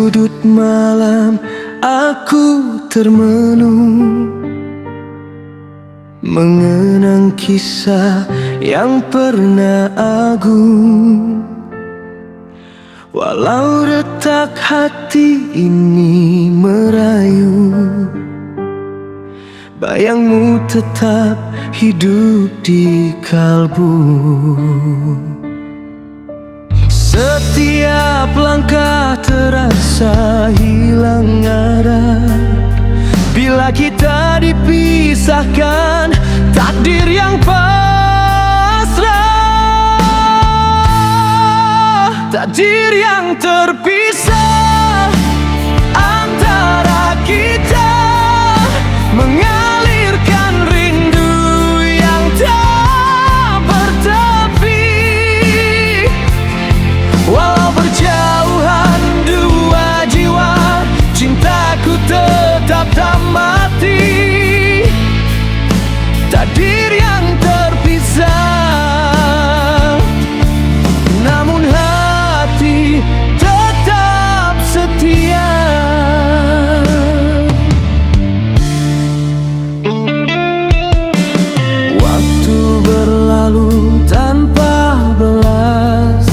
sudut malam aku termenung, mengenang kisah yang pernah agung. Walau retak hati ini merayu, bayangmu tetap hidup di kalbu. Setiap langkah terasa hilang arah bila kita dipisahkan takdir yang pasrah, takdir yang terpisah antara kita, mengalirkan rindu yang tak bertepi. Walau berjauhan dua jiwa, cintaku tetap tak mati. Takdir yang terpisah, namun hati tetap setia. Waktu berlalu tanpa belas,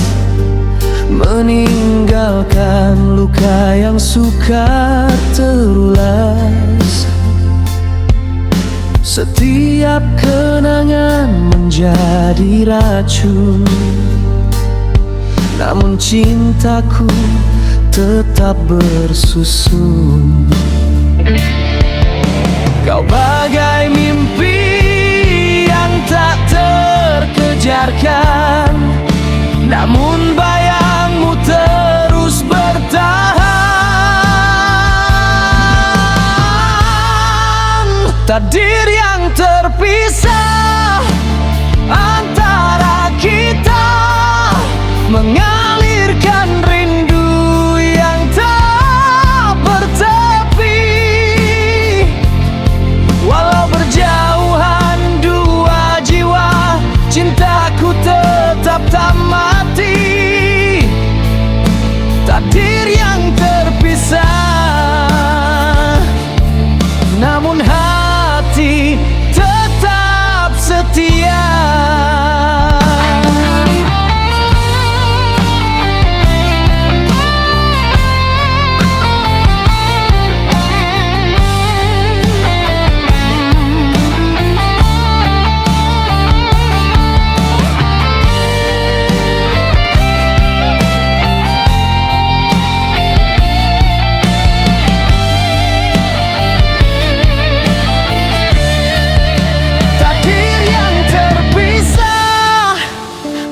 meninggalkan luka yang sukar terulas. Setiap kenangan menjadi racun, namun cintaku tetap bersusun. Kau bagai mimpi yang tak terkejarkan, namun bayangmu terus bertahan. Takdir yang terpisah antara kita, mengalirkan rindu yang tak bertepi. Walau berjauhan dua jiwa, cintaku tetap tak mati. Takdir yang terpisah, namun hati tetap setia.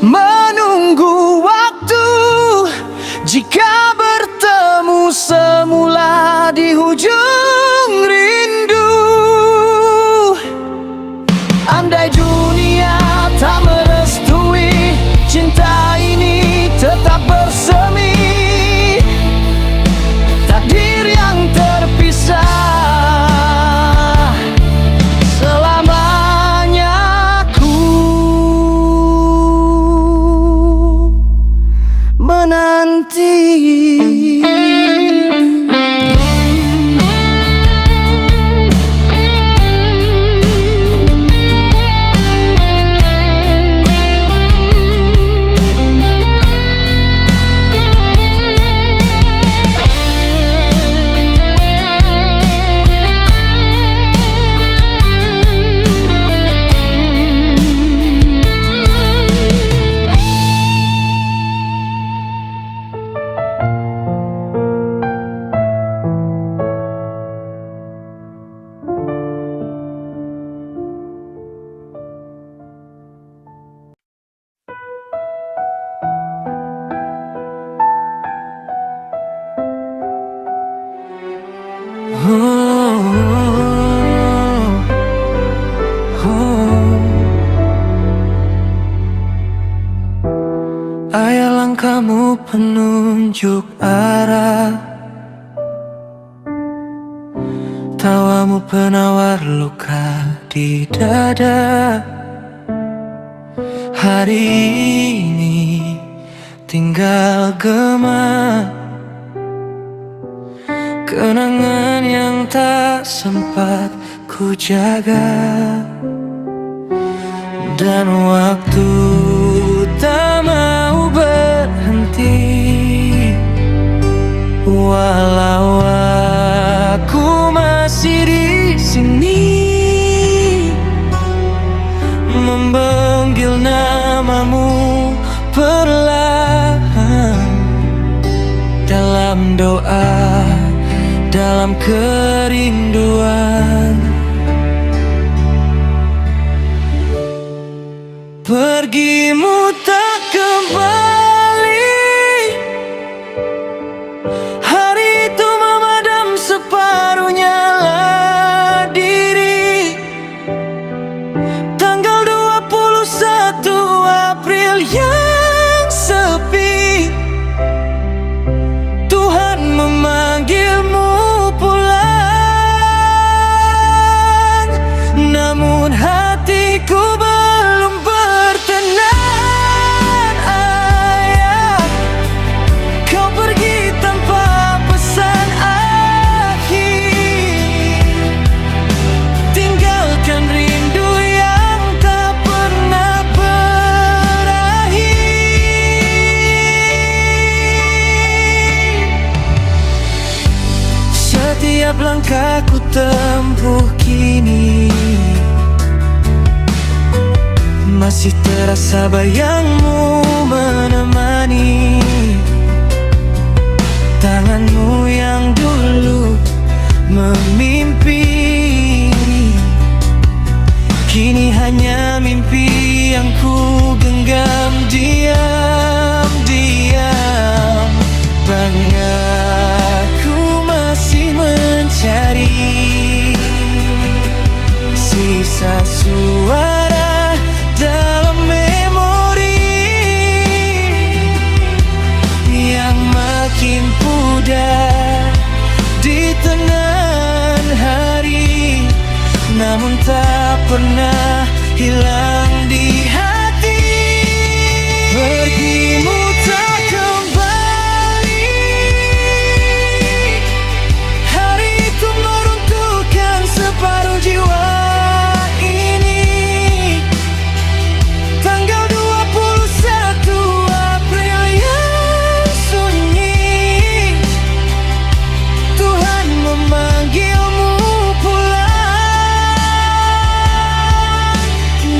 Menunggu waktu jika bertemu semula di ujung rindu. Andai dunia tak merestui, cinta ini tetap bersemi. Takdir yang terpisah, selamanya ku menanti. Ayah langkahmu penunjuk arah, tawamu penawar luka di dada. Hari ini tinggal gema kenangan yang tak sempat ku jaga, dan waktu tak mau berhenti. Walau aku masih di sini, memanggil namamu perlahan, dalam doa, dalam kerinduan. Pergimu tak kembali, hari itu memadam separuh nyala diri. Tanggal 21 April yang sepi, Tuhan memanggilmu pulang, namun hatiku belum bertenang. Ayah, kau pergi tanpa pesan akhir, tinggalkan rindu yang tak pernah berakhir. Setiap langkah ku tempuh kini, masih terasa bayangmu menemani. Tanganmu yang dulu memimpi, kini hanya mimpi yang ku genggam diam-diam. Bangga ku masih mencari sisa suara dalam memori yang makin pudar di tengah hari, namun tak pernah hilang di hati. Pergimu tak kembali, hari itu meruntuhkan separuh jiwa ini. Tanggal 21 April yang sunyi, Tuhan memanggilmu pulang,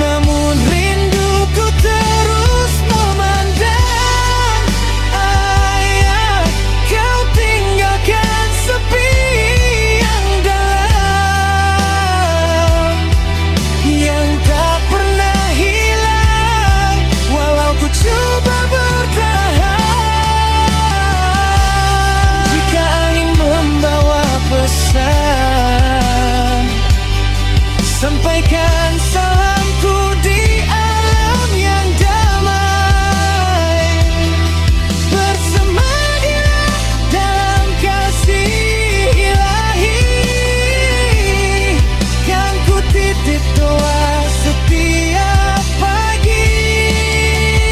namun rinduku terus memandang. Ayah, kau tinggalkan sepi yang dalam, yang tak pernah hilang, walau ku coba bertahan. Jika angin membawa pesan, sampaikan salamku di alam yang damai. Bersama dia dalam kasih ilahi, kan ku titip doa setiap pagi.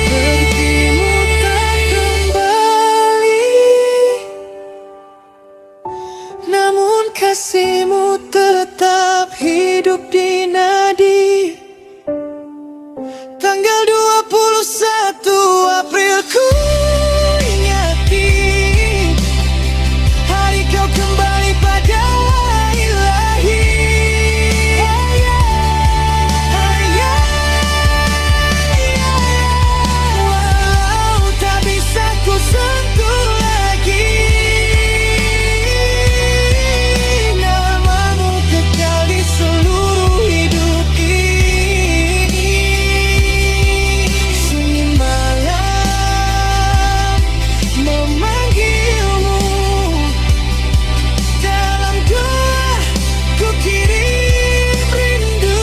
Pergimu tak kembali, namun kasihmu tetap hidup di nadi. Tanggal 21 April ku ingati, hari kau kembali pada ilahi. Walau tak bisa ku sentuh lagi, namamu kekal di seluruh hidup ini. Sunyi malam memanggilmu, dalam doa ku kirim rindu.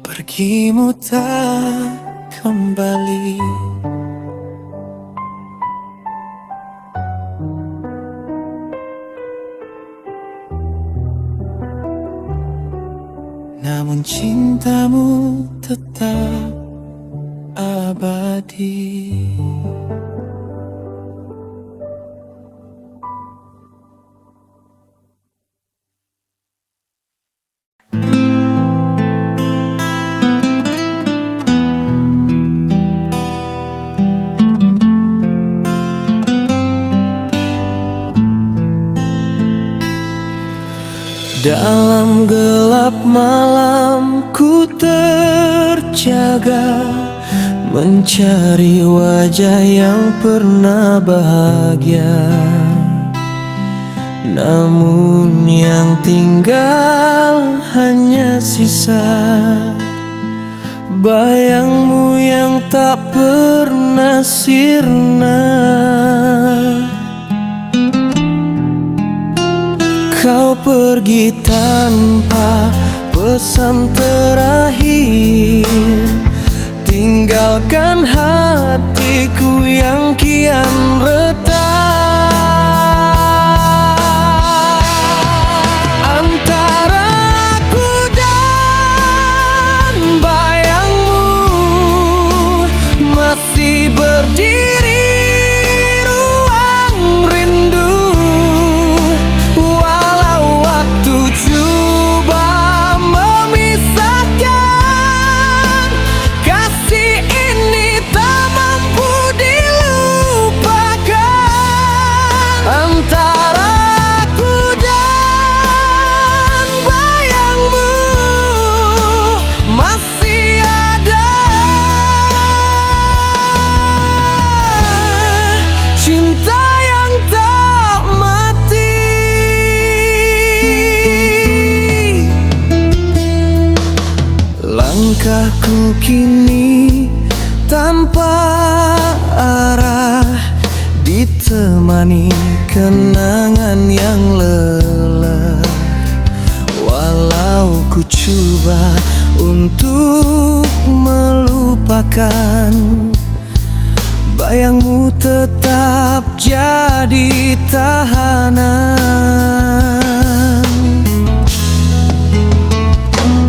Pergimu tak kembali, namun cintamu tetap abadi. Dalam gelap malam ku terjaga, mencari wajah yang pernah bahagia. Namun yang tinggal hanya sisa bayangmu yang tak pernah sirna. Kau pergi tanpa pesan terakhir, tinggalkan hatiku yang kian retak. Antara aku dan bayangmu masih berdiri ruang rindu. Walau waktu coba memisahkan, kasih ini tak mampu dilupakan. Antara aku dan bayangmu masih ada cinta yang tak mati. Langkahku kini tanpa arah, ditemani kenangan yang lelah. Walau ku coba untuk melupakan, bayangmu tetap jadi tahanan.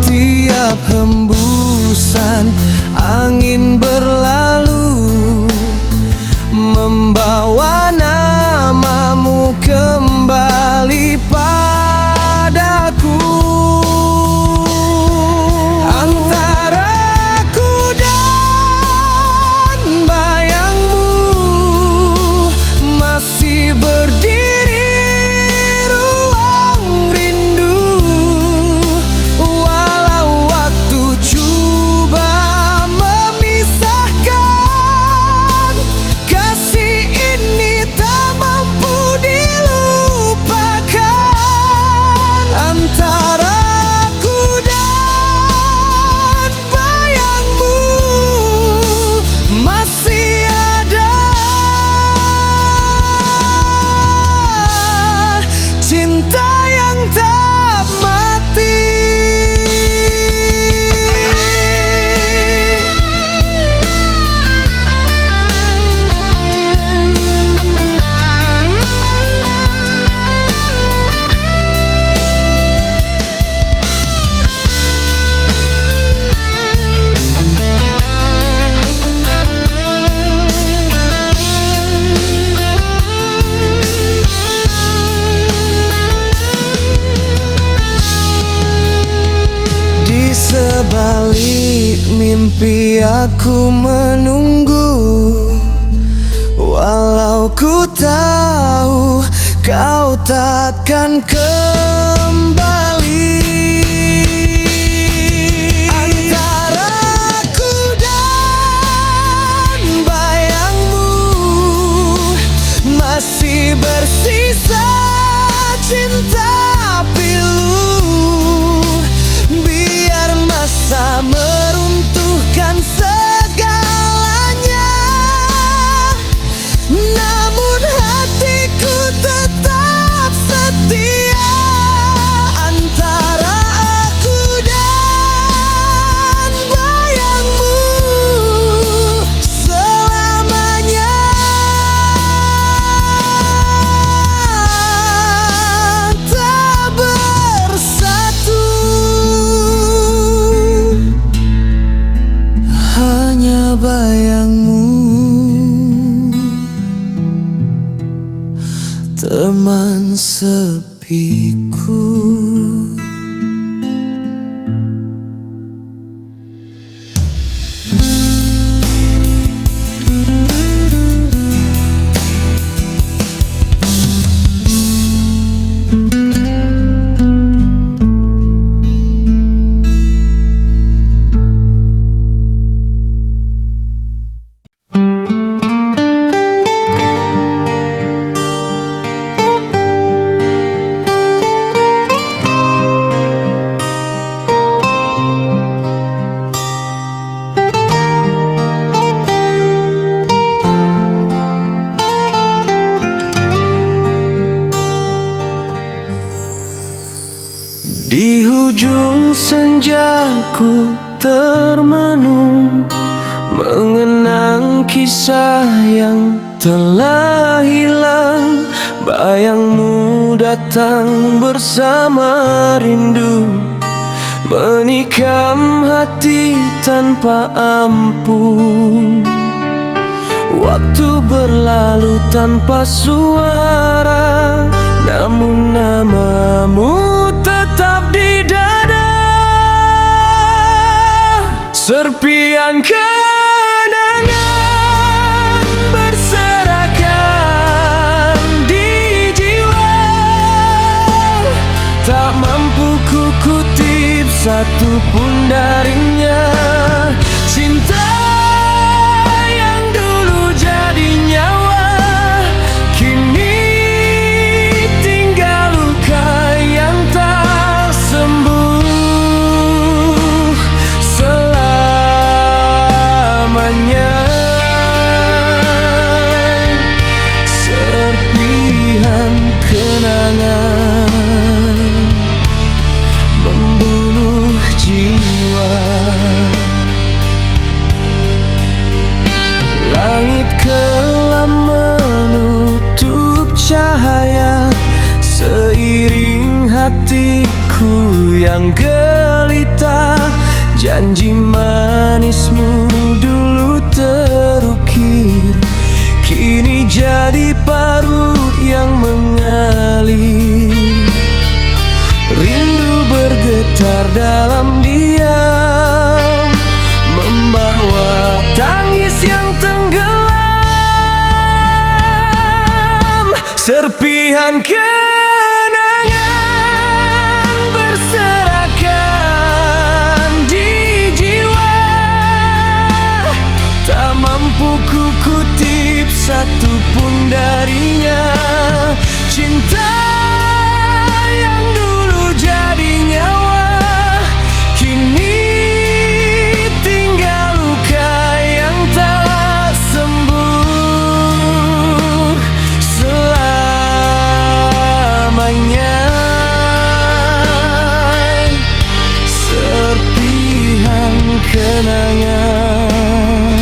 Tiap hembusan angin berlalu, membawa namamu kembali padaku. Antara aku dan bayangmu masih berdiri ruang rindu. Walau waktu coba memisahkan, kasih ini tak mampu dilupakan. Antara aku dan bayangmu masih ada cinta yang tak mati. Di sebalik mimpi aku menunggu, walau ku tahu kau takkan kembali. Antara aku dan bayangmu masih bersisa cinta pilu. Biar masa meruntuhkan segalanya, namun hatiku tetap setia. Antara aku dan bayangmu selamanya tak bersatu. Hanya bayangmu, teman sepiku. ujung senjaku termenung, mengenang kisah yang telah hilang. Bayangmu datang bersama rindu, menikam hati tanpa ampun. Waktu berlalu tanpa suara, namun namamu tetap di dada. Serpian kenangan berserakan di jiwa, tak mampu ku kutip satupun darinya. Cinta yang dulu jadi nyawa, kini tinggal luka yang tak sembuh selamanya. Serpihan kenangan membunuh jiwa. Langit kelam menutup cahaya, seiring hatiku yang gelita. Janji manismu dulu terukir, kini jadi parut yang mengalir. Rindu bergetar dalam diam, membawa tangis yang tenggelam. Serpihan kenangan berserakan di jiwa, tak mampu ku kutip satupun darinya. Cinta yang dulu jadi nyawa, kini tinggal luka yang tak sembuh selamanya. Serpihan kenangan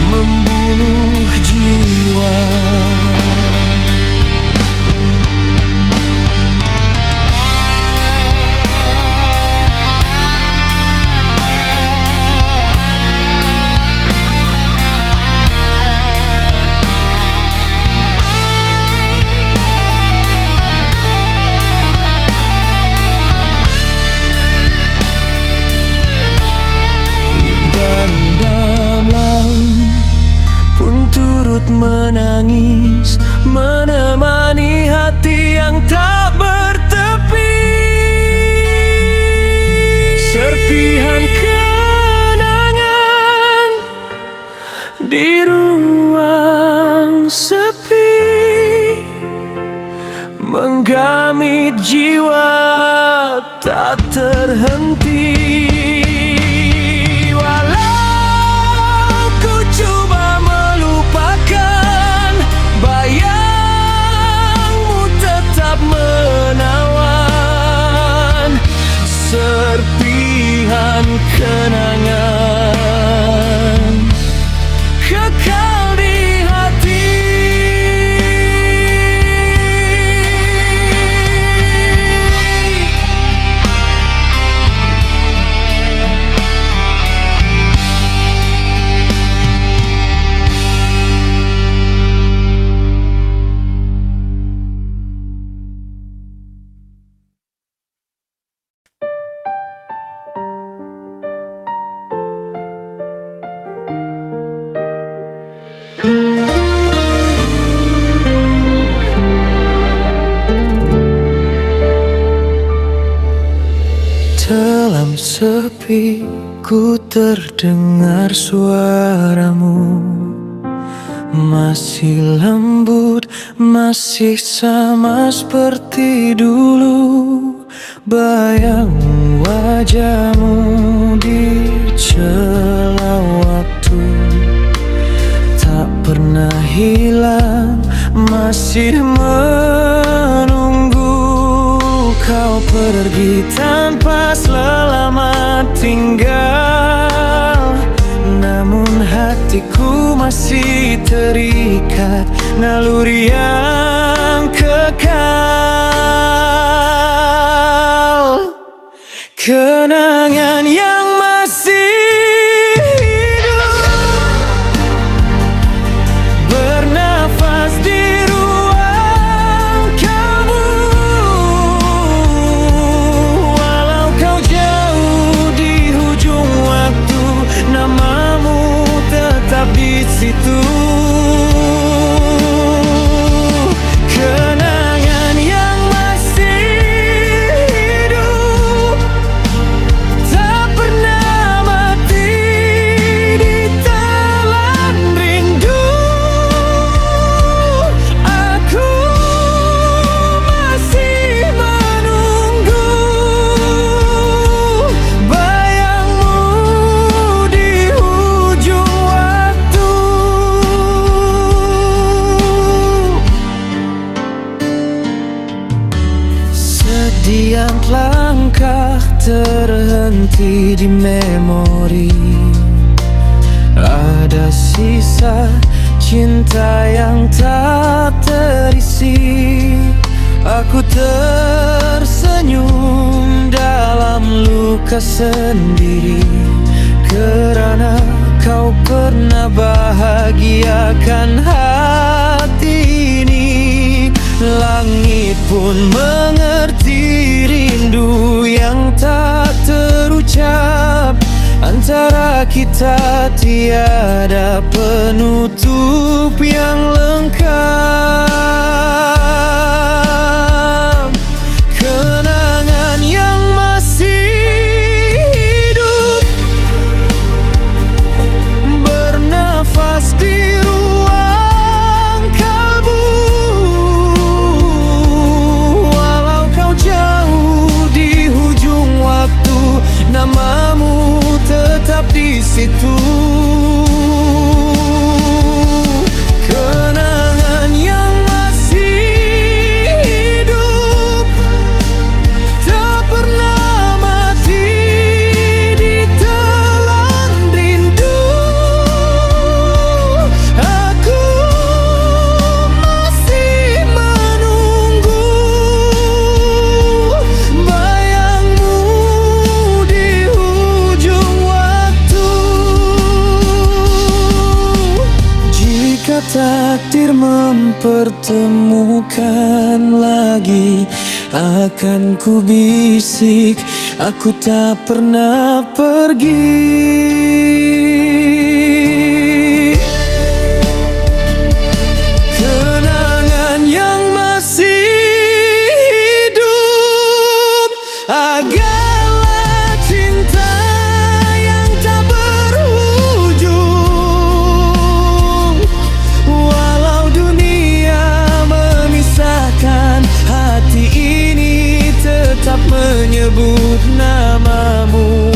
membunuh jiwa. Menangis menemani hati yang tak bertepi. Serpihan kenangan di ruang sepi, menggamit jiwa tak terhenti. Serpihan kenangan kekal di hati. Dalam sepi ku terdengar suaramu, masih lembut, masih sama seperti dulu. Bayang wajahmu di celah waktu, tak pernah hilang, masih menunggu. Kau pergi tanpa selamat tinggal, namun hatiku masih terikat naluri yang kekal. Kenangan yang masih hidup, bernafas di ruang kalbu. Walau kau jauh di hujung waktu, namamu tetap di situ. Kenangan yang masih hidup, tak pernah mati ditelan rindu. Aku masih menunggu bayangmu di ujung waktu. Setiap langkah terhenti di memori, ada sisa cinta yang tak terisi. Aku tersenyum dalam luka sendiri, kerana kau pernah bahagiakan hati ini. Langit pun mengerti rindu yang tak terucap. Antara kita tiada penutup yang lengkap. Kenangan yang masih hidup, bernafas di ruang kalbu. Walau kau jauh di hujung waktu, namamu tetap di situ. Kenangan yang masih hidup, tak pernah mati ditelan rindu. Aku masih menunggu bayangmu di ujung waktu. Jika takdir mempertemukan lagi, akan ku bisik, aku tak pernah pergi. Kenangan yang masih hidup, agaklah cinta yang tak berujung. Walau dunia memisahkan, hati ini tetap menyebut namamu.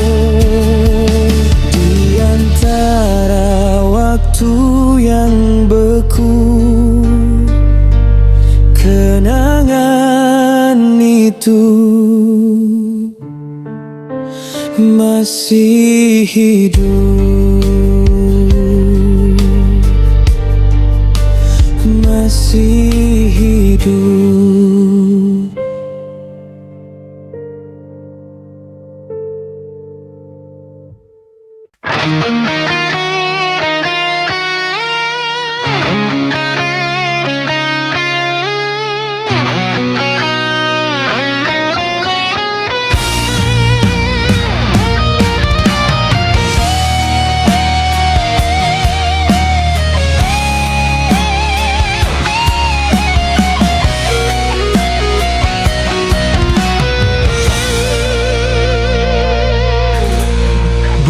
Di antara waktu yang beku, kenangan itu masih hidup, masih hidup.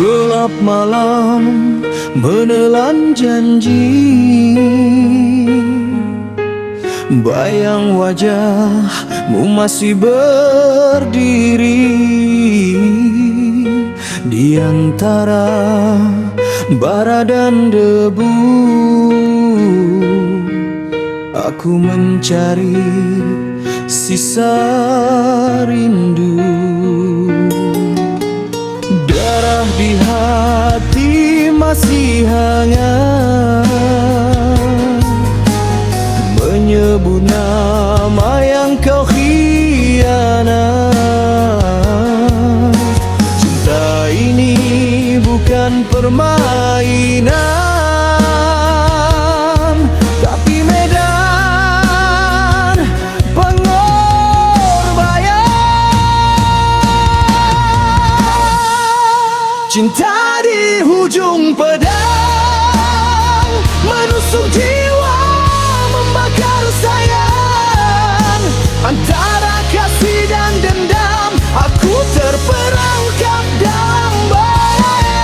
Gelap malam menelan janji, bayang wajahmu masih berdiri di antara bara dan debu. Aku mencari tersisa rindu. Darah di hati masih hangat, menyebut nama yang kau khianat. Cinta ini bukan permainan, tapi medan pengorbanan. Cinta di hujung pedang, menusuk jiwa, membakar sayang. Antara kasih dan dendam, aku terperangkap dalam bayang.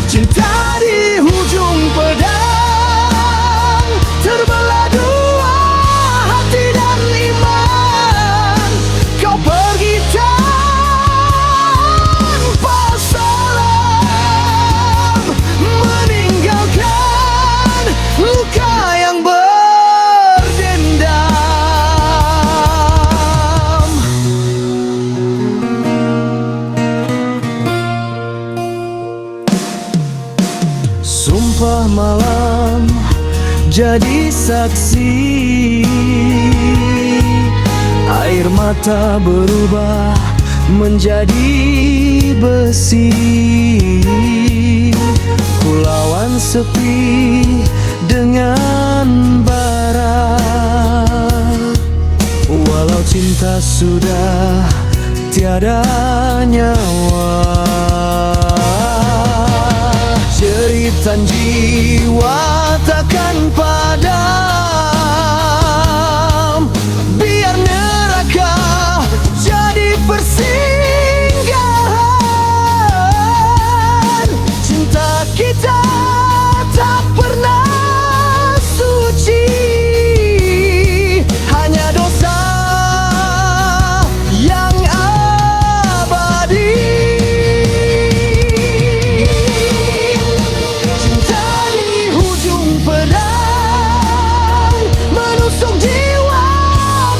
Cinta di hujung pedang, terbelah dua hati dan iman. Kau pergi tanpa salam, meninggalkan luka yang berdendam. Sumpah malam jadi saksi, air mata berubah menjadi besi. Kulauan sepi dengan bara, walau cinta sudah tiada nyawa. Jeritan jiwa takkan padam, biar neraka jadi persinggahan. Cinta kita tak pernah suci, hanya dosa yang abadi. Cinta di hujung pedang, menusuk jiwa,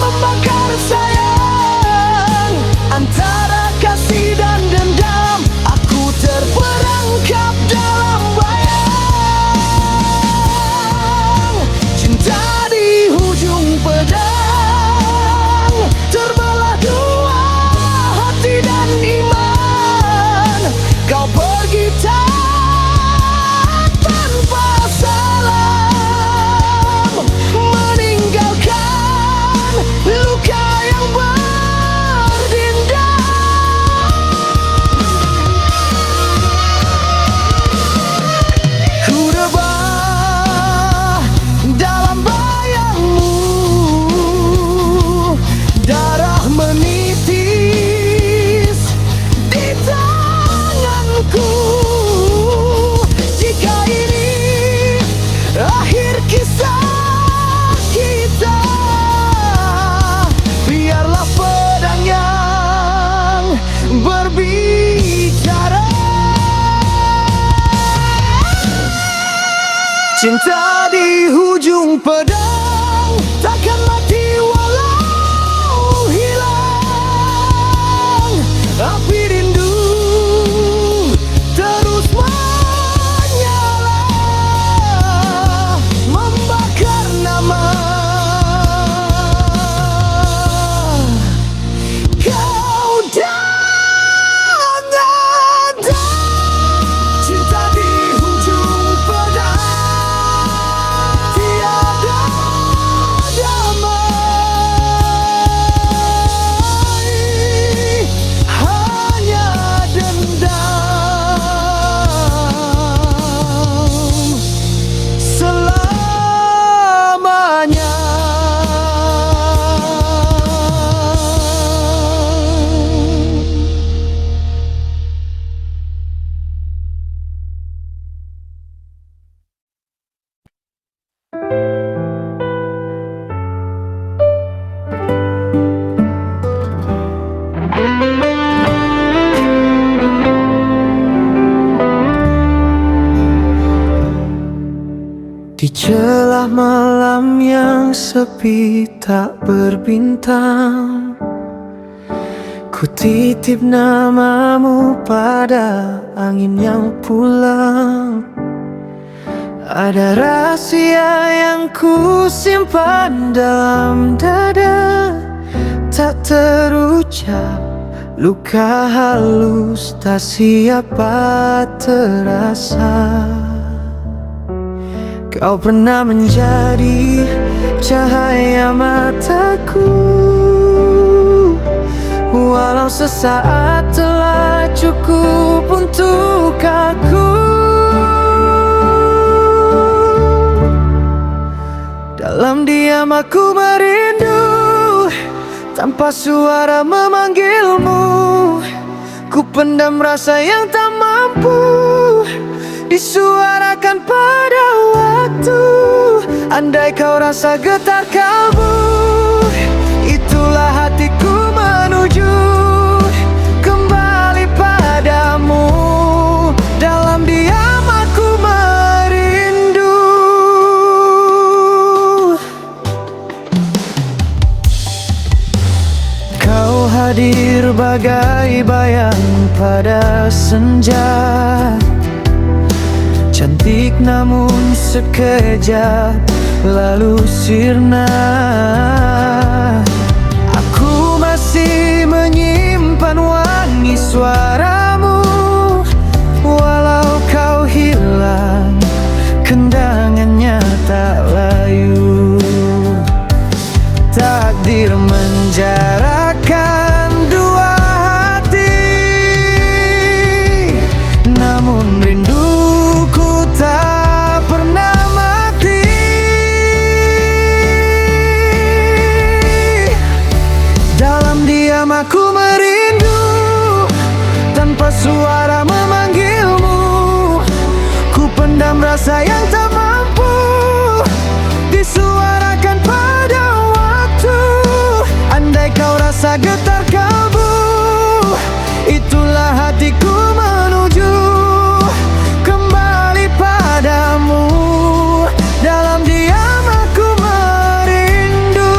membakar sayang. Antara kasih dan dendam, aku terperangkap dalam bayang. Cinta di hujung pedang, terbelah dua hati dan iman. Kau pergi tanpa salam, meninggalkan luka yang berdendam. Ku rebah dalam bayangmu, darah menitis di tanganku. Jika ini akhir kisah kita, biarlah pedang yang berbicara. Cinta di hujung pedang takkan mati walau hilang. Api rindu terus menyala, membakar nama kau dan ada. Cinta di hujung pedang, tiada Di celah malam yang sepi tak berbintang, ku titip namamu pada angin yang pulang. Ada rahasia yang ku simpan dalam dada, tak terucap, luka halus tak siapa terasa. Kau pernah menjadi cahaya mataku, walau sesaat telah cukup untuk aku. Dalam diam aku merindu, tanpa suara memanggilmu. Ku pendam rasa yang tak mampu disuarakan pada waktu. Andai kau rasa getar kalbu, itulah hatiku menuju kembali padamu. Dalam diam aku merindu. Kau hadir bagai bayang pada senja, cantik namun sekejap lalu sirna. Aku masih menyimpan wangi suaramu, walau kau hilang, kendangannya tak layu. Takdir menjarakan dua hati, namun rinduku tak pernah mati. Dalam diam aku merindu, tanpa suara memanggilmu. Ku pendam rasa yang tak mampu disuarakan pada waktu. Andai kau rasa getar kalbu, itulah hatiku menuju kembali padamu. Dalam diam aku merindu.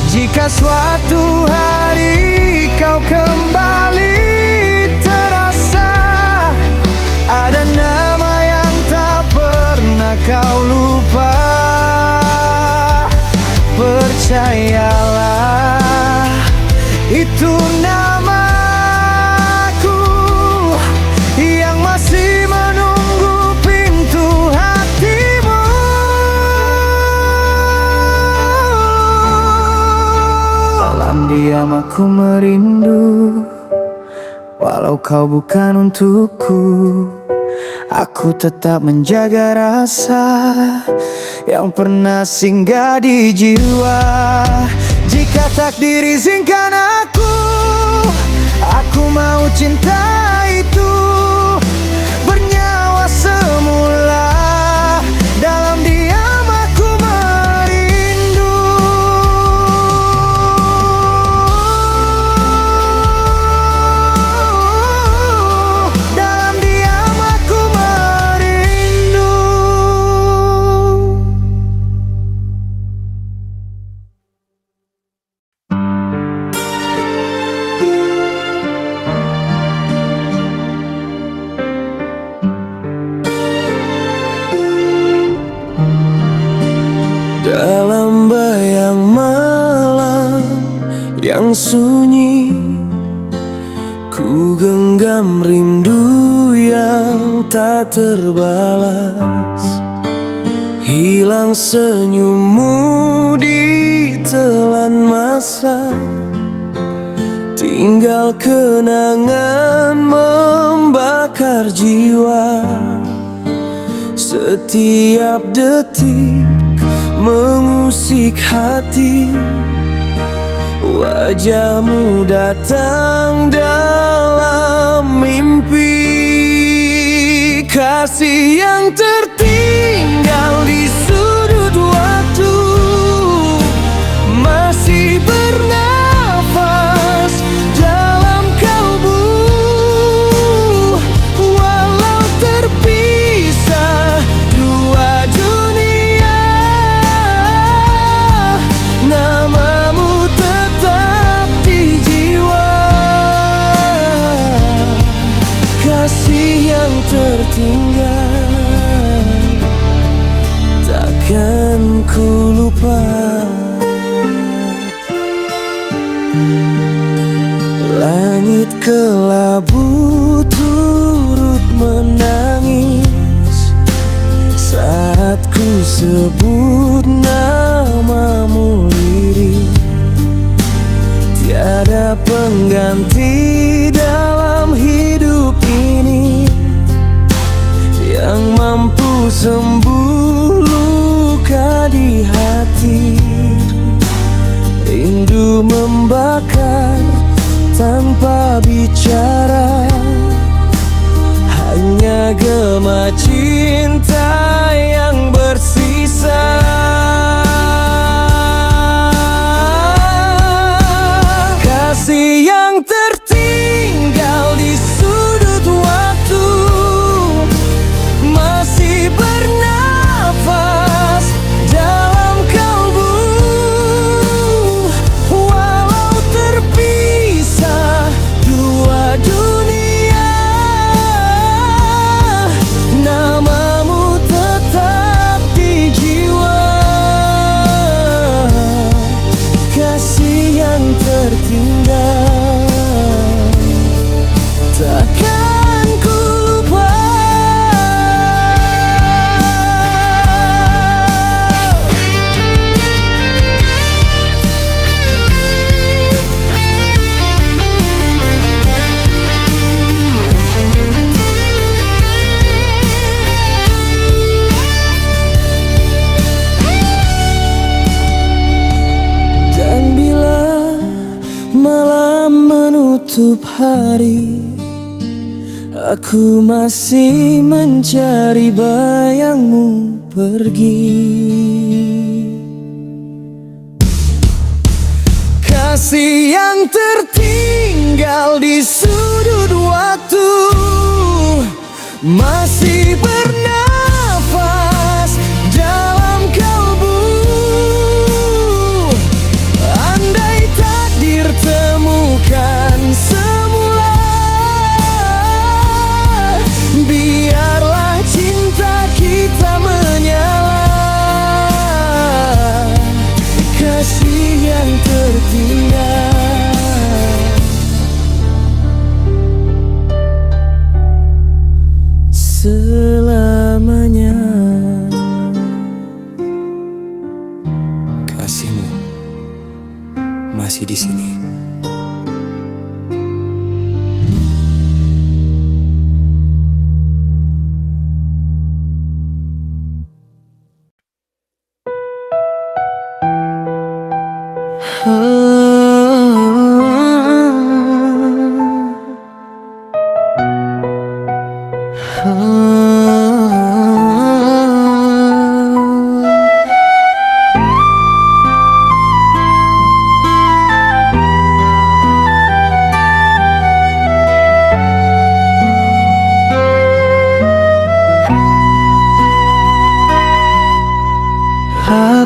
Jika suatu hari kau kembali terasa, ada nama yang tak pernah kau lupa. Percayalah, itu namaku yang masih menunggu pintu hatimu. Dalam diam aku merindu, walau kau bukan untukku. Aku tetap menjaga rasa yang pernah singgah di jiwa. Jika takdir izinkan aku mau cinta itu bernyawa semula. Dalam diam aku merindu. Dalam diam aku merindu. Dalam bayang malam yang sunyi, ku genggam rindu yang tak terbalas. Hilang senyummu di telan masa, tinggal kenangan membakar jiwa. Setiap detik mengusik hati, wajahmu datang dalam mimpi. Kasih yang tertinggal di sudut waktu masih bernafas dalam kalbu. Walau terpisah sebut namamu lirik, tiada pengganti dalam hidup ini yang mampu sembuh luka di hati. Rindu membakar tanpa bicara, hanya gema cinta yang bersisa. Kasih yang tertinggal di sudut waktu, masih bernafas dalam kalbu. Walau terpisah dua dunia, namamu tetap di jiwa. Kasih yang tertinggal takkan ku lupa. Dan bila malam menutup hari, aku masih mencari bayangmu pergi. Kasih yang tertinggal di sudut waktu, masih bernafas dalam kalbu. Andai takdir temukan semula, biarlah cinta kita menyala. Kasih yang tertinggal selamanya. Kasihmu masih di sini.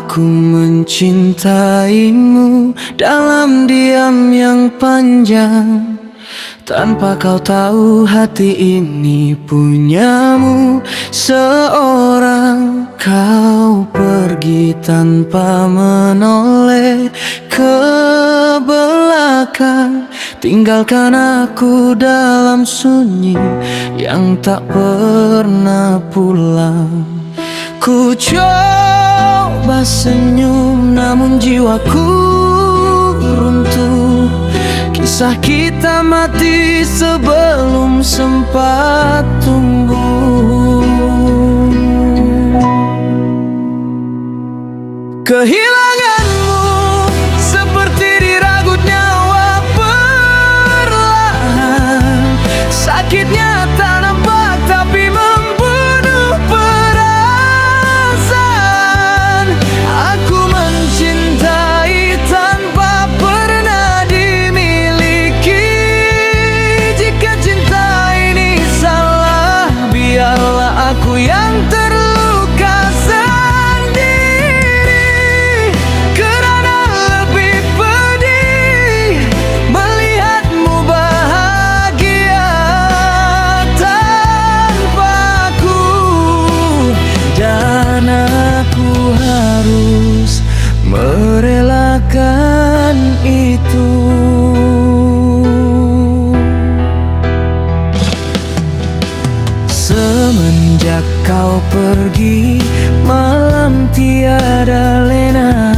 Aku mencintaimu dalam diam yang panjang, tanpa kau tahu hati ini punyamu seorang. Kau pergi tanpa menoleh ke belakang, tinggalkan aku dalam sunyi yang tak pernah pulang. Ku coba senyum namun jiwaku runtuh. Kisah kita mati sebelum sempat tumbuh. Kehilanganmu seperti diragut nyawa perlahan. Sakitnya tak nampak tapi membunuh perasaan. Aku mencintai tanpa pernah dimiliki. Jika cinta ini salah, biarlah aku yang terluka sendiri. Kerana lebih pedih melihatmu bahagia tanpa aku, dan aku harus merelakan itu. Semenjak kau pergi, malam dalam tiada lena.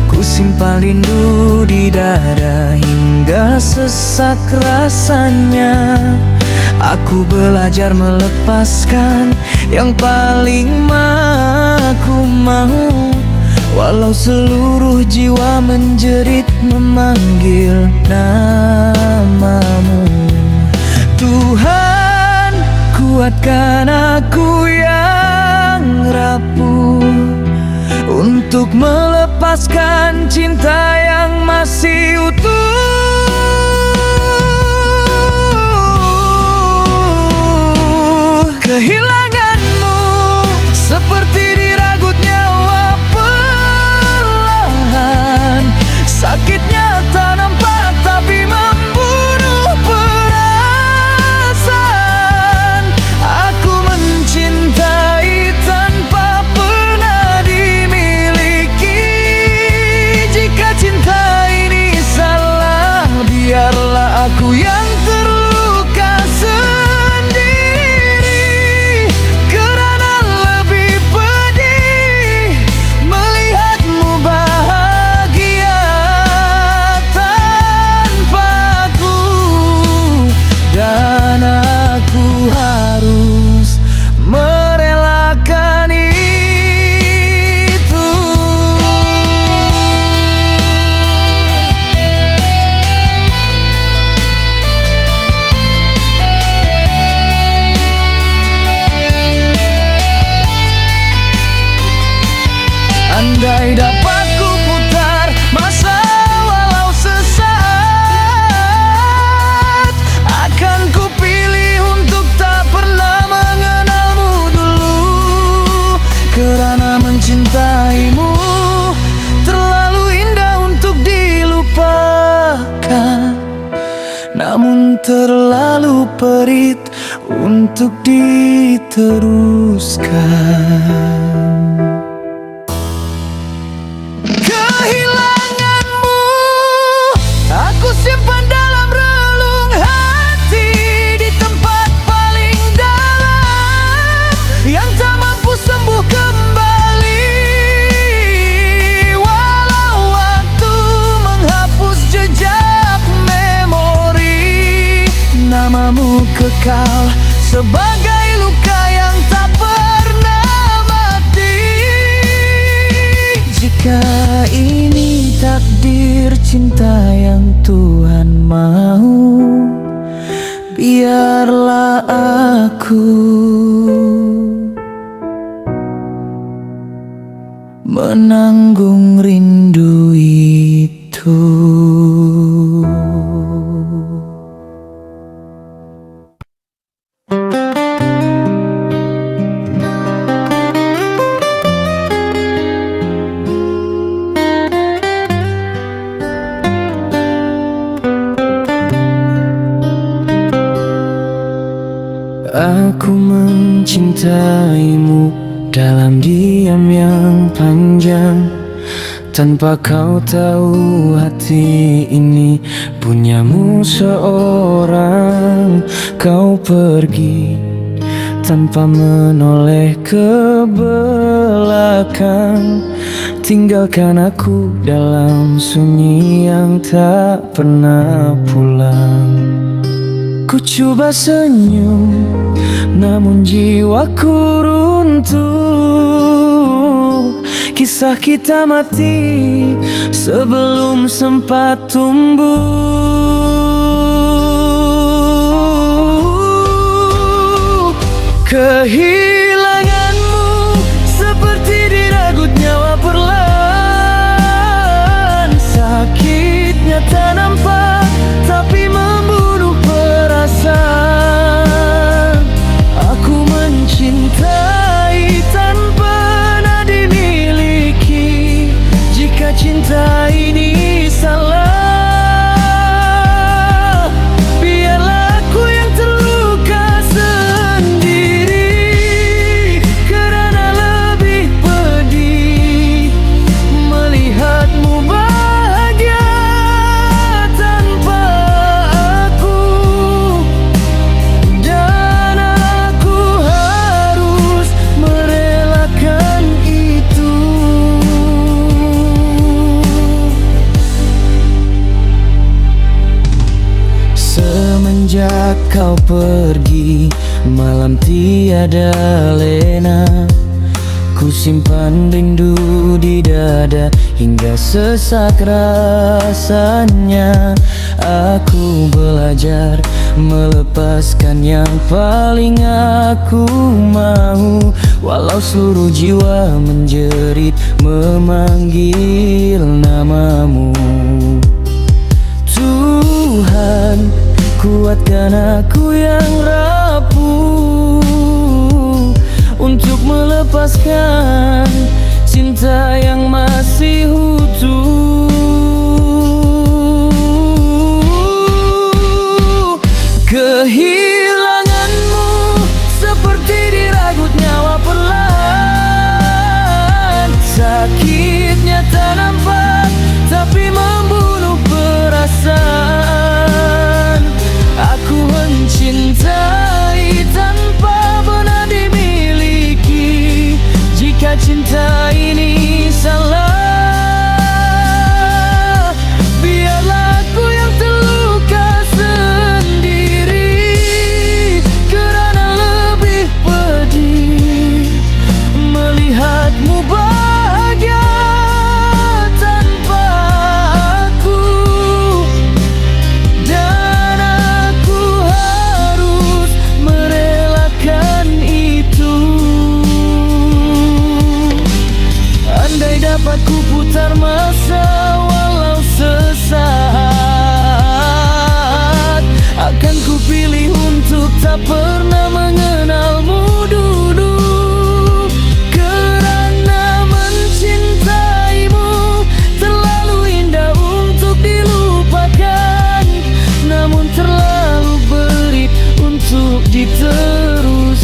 Ku simpan rindu di dada hingga sesak rasanya. Aku belajar melepaskan yang paling aku mau, walau seluruh jiwa menjerit memanggil namamu. Tuhan, kuatkan aku yang rapuh untuk melepaskan cinta yang masih utuh. Kehilanganmu seperti diragut nyawa perlahan. Sakitnya tak nampak tapi membunuh perasaan. Aku mencintai tanpa pernah dimiliki. Jika cinta ini salah, biarlah aku yang terluka sendiri. Kerana lebih pedih melihatmu bahagia tanpaku, dan aku harus merelakan itu. Andai dapat ku putar masa walau sesaat, akan ku pilih untuk tak pernah mengenalmu dulu. Kerana mencintaimu terlalu indah untuk dilupakan, namun terlalu perit untuk diteruskan. Kehilanganmu aku simpan dalam relung hati, di tempat paling dalam yang tak mampu sembuh kembali. Walau waktu menghapus jejak memori, namamu kekal sebagai luka yang tak pernah mati. Jika ini takdir cinta yang Tuhan mau, biarlah aku menanggung rindu itu. Aku mencintaimu dalam diam yang panjang. Tanpa kau tahu hati ini punyamu seorang. Kau pergi tanpa menoleh ke belakang, tinggalkan aku dalam sunyi yang tak pernah pulang. Ku coba senyum, namun jiwaku runtuh. Kisah kita mati sebelum sempat tumbuh. Kehilanganmu seperti diragut nyawa perlahan. Sakitnya tak nampak tapi membunuh perasaan. Aku mencintai tanpa pernah dimiliki. Jika cinta ini salah, biarlah aku yang terluka sendiri. kau pergi, malam tiada lena. Ku simpan rindu di dada hingga sesak rasanya. Aku belajar melepaskan yang paling aku mau, walau seluruh jiwa menjerit memanggil namamu. Tuhan, kuatkan aku yang rapuh untuk melepaskan cinta yang masih utuh. Kehilanganmu seperti diragut nyawa perlahan. Sakitnya tak nampak tapi membunuh perasaan. Aku mencintai tanpa pernah dimiliki. Jika cinta ini salah, biarlah aku yang terluka sendiri. Kerana lebih pedih melihatmu bahagia tanpa aku, dan aku harus merelakan itu. Andai dapat ku putar masa walau sesaat, akan ku pilih untuk tak pernah mengenalmu dulu. Kerana mencintaimu terlalu indah untuk dilupakan, namun terlalu berit untuk diteruskan.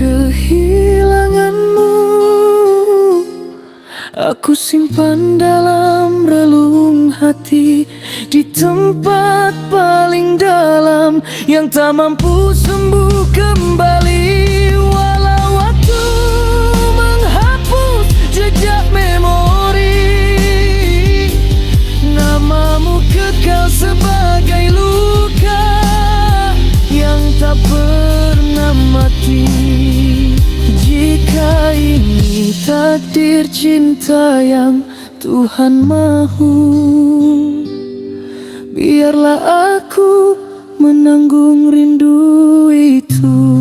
Kehilanganmu aku simpan dalam relung hati, di tempat paling dalam yang tak mampu sembuh kembali. Walau waktu menghapus jejak memori, namamu kekal sebagai luka yang tak pernah mati. Jika ini takdir cinta yang Tuhan mahu, biarlah aku menanggung rindu itu.